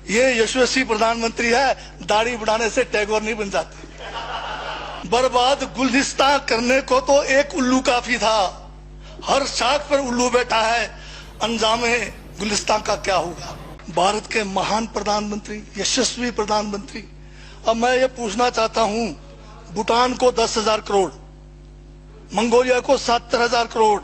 ये यशस्वी प्रधानमंत्री है, दाढ़ी बढ़ाने से टैगोर नहीं बन जाते। बर्बाद गुलिस्तां करने को तो एक उल्लू काफी था, हर शाख पर उल्लू बैठा है, अंजामे गुलिस्तां का क्या होगा। भारत के महान प्रधानमंत्री, यशस्वी प्रधानमंत्री। अब मैं ये पूछना चाहता हूं, भूटान को 10,000 करोड़, मंगोलिया को 70,000 करोड़,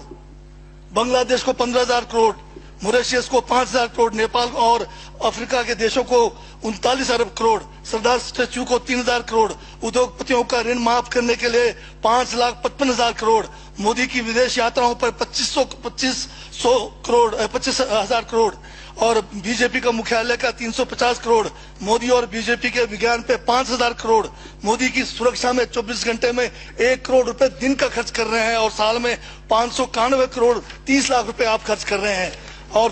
बांग्लादेश को 15,000 करोड़, मॉरिशस को 5,000 करोड़, नेपाल और अफ्रीका के देशों को 39 अरब करोड़, सरदार स्टैच्यू को 3,000 करोड़, उद्योगपतियों का ऋण माफ करने के लिए 5,55,000 करोड़, मोदी की विदेश यात्राओं पर 25,000 करोड़ और बीजेपी का मुख्यालय का 350 करोड़, मोदी और बीजेपी के विज्ञान पे 5,000 करोड़, मोदी की सुरक्षा में 24 घंटे में 1 करोड़ रुपए दिन का खर्च कर रहे हैं और साल में 591 करोड़ 30 लाख रुपए आप खर्च कर रहे हैं। और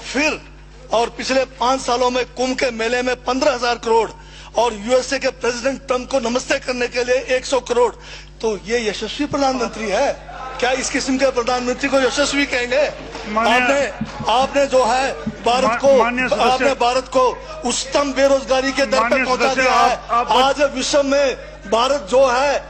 पिछले 5 सालों में कुंभ के मेले में 15,000 करोड़ और यूएसए के प्रेसिडेंट ट्रंप को नमस्ते करने के लिए 100 करोड़। तो ये यशस्वी प्रधानमंत्री है क्या? इस किस्म के प्रधानमंत्री को यशस्वी कहेंगे? आपने जो है भारत को उच्चतम बेरोजगारी के दर पर पहुंचा दिया है। आज विश्व में भारत जो है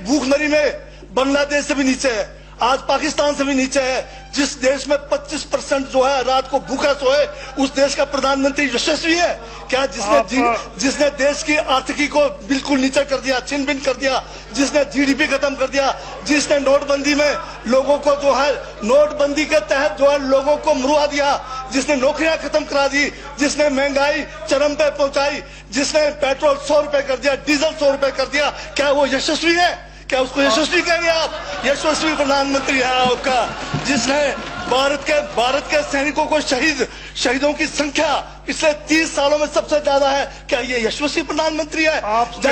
भूखमरी में बांग्लादेश से भी नीचे है, आज पाकिस्तान से भी नीचे है। जिस देश में 25% जो है रात को भूखा सोए, उस देश का प्रधानमंत्री यशस्वी है क्या? जिसने देश की आर्थिकी को बिल्कुल नीचे कर दिया, छिन भिन कर दिया, जिसने जीडीपी खत्म कर दिया, जिसने नोटबंदी में लोगों को जो है नोटबंदी के तहत जो है लोगों को मरवा दिया, जिसने नौकरियां खत्म करा दी, जिसने महंगाई चरम पे पहुंचाई, जिसने पेट्रोल 100 रुपए कर दिया, डीजल 100 रुपए कर दिया, क्या वो यशस्वी है? क्या उसको यशस्वी कहेंगे आप? यशस्वी प्रधानमंत्री है आपका, जिसने भारत के सैनिकों को शहीदों की संख्या पिछले 30 सालों में सबसे ज्यादा है। क्या ये यशस्वी प्रधानमंत्री है?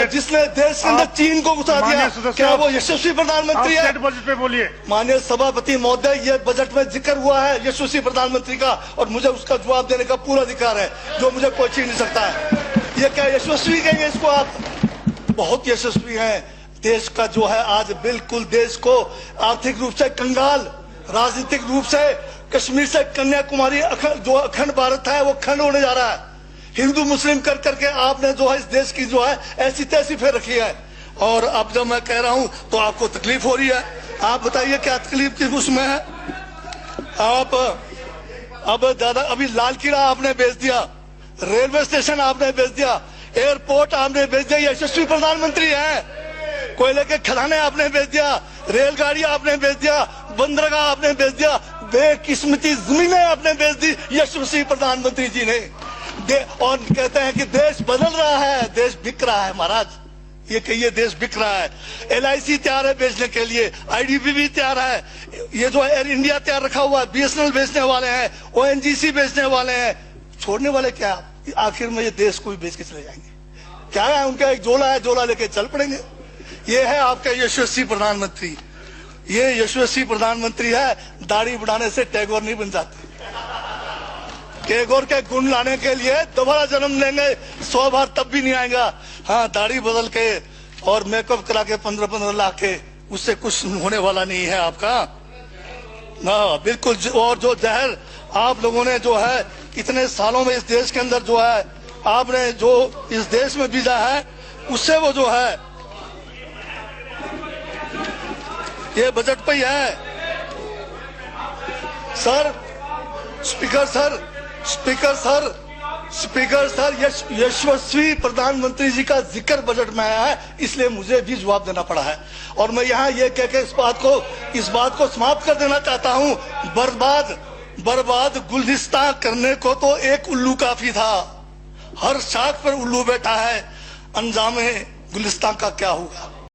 जिसने देश के अंदर चीन को घुसा दिया, क्या वो यशस्वी प्रधानमंत्री है? बजट पे बोलिए। माननीय सभापति महोदय, ये बजट में जिक्र हुआ है यशस्वी प्रधानमंत्री का और मुझे उसका जवाब देने का पूरा अधिकार है, जो मुझे कोई छीन नहीं सकता है। ये क्या यशस्वी कहेंगे इसको आप? बहुत यशस्वी है। देश का जो है आज बिल्कुल देश को आर्थिक रूप से कंगाल, राजनीतिक रूप से कश्मीर से कन्याकुमारी जो अखंड भारत है वो खंड होने जा रहा है। हिंदू मुस्लिम कर करके आपने जो है इस देश की जो है ऐसी तैसी फेर रखी है। और अब जब मैं कह रहा हूं तो आपको तकलीफ हो रही है। आप बताइए क्या तकलीफ की उसमें है? आप अब ज्यादा अभी लाल किला आपने बेच दिया, रेलवे स्टेशन आपने बेच दिया, एयरपोर्ट आपने बेच दिया। यशस्वी प्रधानमंत्री है। कोयले के खदाने आपने बेच दिया, रेलगाड़ी आपने बेच दिया, बंदरगाह आपने बेच दिया, बेकिस्मती जमीनें आपने बेच दी यशस्वी प्रधानमंत्री जी ने। और कहते हैं कि देश बदल रहा है, देश बिक रहा है। महाराज ये कहिए देश बिक रहा है। LIC तैयार है बेचने के लिए, IDB भी तैयार है, ये जो एयर इंडिया तैयार रखा हुआ है, BSNL बेचने वाले हैं, ONGC बेचने वाले हैं। छोड़ने वाले क्या? आखिर में ये देश को भी बेच के चले जाएंगे। क्या है उनका? एक झोला है, झोला लेके चल पड़ेंगे। ये है आपका यशस्वी प्रधानमंत्री। ये यशस्वी प्रधानमंत्री है, दाढ़ी बढ़ाने से टैगोर नहीं बन जाते। टैगोर के गुण लाने के लिए दोबारा जन्म लेंगे 100 बार तब भी नहीं आएगा। हाँ, दाढ़ी बदल के और मेकअप करा के 15-15 लाख के, उससे कुछ होने वाला नहीं है आपका। हाँ बिल्कुल। और जो जहर आप लोगों ने जो है इतने सालों में इस देश के अंदर जो है आपने जो इस देश में बीजा है, उससे वो जो है ये बजट पे ही है। सर स्पीकर सर यशस्वी प्रधानमंत्री जी का जिक्र बजट में आया है, इसलिए मुझे भी जवाब देना पड़ा है। और मैं यहाँ ये कह के इस बात को समाप्त कर देना चाहता हूँ, बर्बाद गुलिस्तां करने को तो एक उल्लू काफी था, हर शाख पर उल्लू बैठा है, अंजामे गुलिस्तां का क्या होगा।